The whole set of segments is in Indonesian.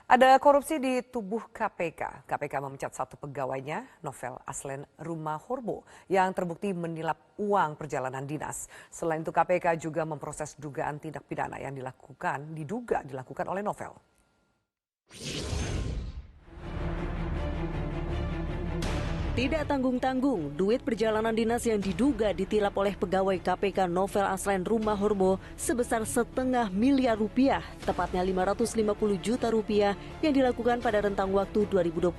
Ada korupsi di tubuh KPK. KPK memecat satu pegawainya, Novel Aslen Rumahorbo, yang terbukti menilap uang perjalanan dinas. Selain itu KPK juga memproses dugaan tindak pidana yang diduga dilakukan oleh Novel. Tidak tanggung-tanggung, duit perjalanan dinas yang diduga ditilap oleh pegawai KPK Novel Aslen Rumahorbo sebesar R1,5 miliar, tepatnya Rp550 juta yang dilakukan pada rentang waktu 2021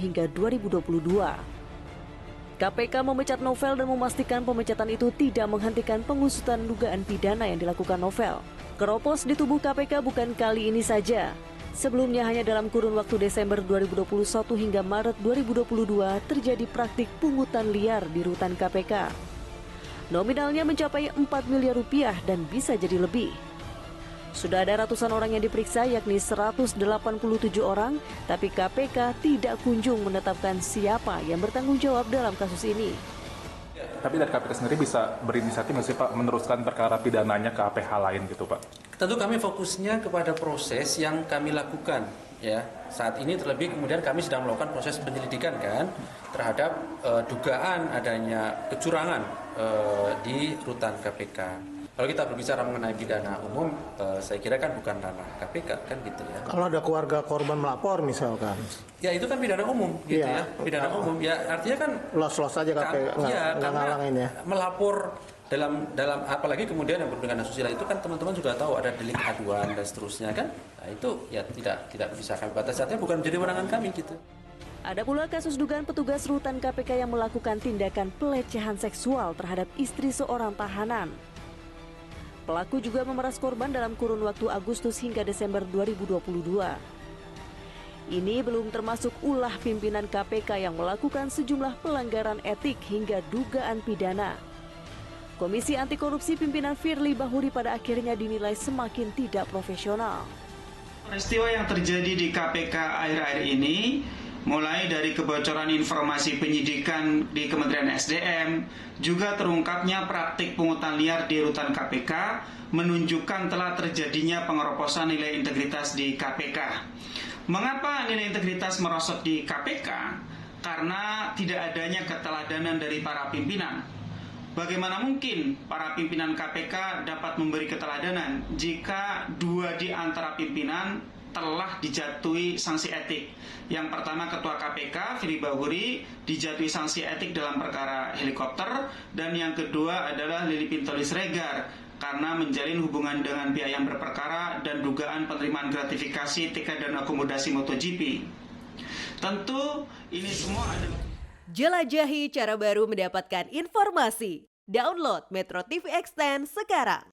hingga 2022. KPK memecat Novel dan memastikan pemecatan itu tidak menghentikan pengusutan dugaan pidana yang dilakukan Novel. Keropos di tubuh KPK bukan kali ini saja. Sebelumnya hanya dalam kurun waktu Desember 2021 hingga Maret 2022 terjadi praktik pungutan liar di rutan KPK. Nominalnya mencapai Rp4 miliar dan bisa jadi lebih. Sudah ada ratusan orang yang diperiksa yakni 187 orang, tapi KPK tidak kunjung menetapkan siapa yang bertanggung jawab dalam kasus ini. Tapi dari KPK sendiri bisa berinisiatif nggak sih Pak meneruskan perkara pidananya ke APH lain gitu Pak? Tentu kami fokusnya kepada proses yang kami lakukan ya. Saat ini terlebih kemudian kami sedang melakukan proses penyelidikan kan terhadap dugaan adanya kecurangan di rutan KPK. Kalau kita berbicara mengenai pidana umum, saya kira kan bukan ranah KPK kan gitu ya. Kalau ada keluarga korban melapor misalkan, ya itu kan pidana umum gitu iya, ya, pidana umum ya artinya kan los aja KPK nggak ngalangin ya. Melapor dalam apalagi kemudian yang berhubungan asusila itu kan teman-teman juga tahu ada delik aduan dan seterusnya kan, nah itu ya tidak bisa kami batasi, artinya bukan menjadi wewenang kami gitu. Ada pula kasus dugaan petugas rutan KPK yang melakukan tindakan pelecehan seksual terhadap istri seorang tahanan. Pelaku juga memeras korban dalam kurun waktu Agustus hingga Desember 2022. Ini belum termasuk ulah pimpinan KPK yang melakukan sejumlah pelanggaran etik hingga dugaan pidana. Komisi Anti Korupsi pimpinan Firly Bahuri pada akhirnya dinilai semakin tidak profesional. Peristiwa yang terjadi di KPK akhir-akhir ini, mulai dari kebocoran informasi penyidikan di Kementerian SDM, juga terungkapnya praktik pungutan liar di rutan KPK, menunjukkan telah terjadinya pengeroposan nilai integritas di KPK. Mengapa nilai integritas merosot di KPK? Karena tidak adanya keteladanan dari para pimpinan. Bagaimana mungkin para pimpinan KPK dapat memberi keteladanan jika dua di antara pimpinan telah dijatuhi sanksi etik? Yang pertama, Ketua KPK Firly Bahuri dijatuhi sanksi etik dalam perkara helikopter, dan yang kedua adalah Lili Pintauli Siregar karena menjalin hubungan dengan pihak yang berperkara dan dugaan penerimaan gratifikasi tiket dan akomodasi MotoGP. Tentu ini semua adalah jelajahi cara baru mendapatkan informasi. Download Metro TV Extend sekarang.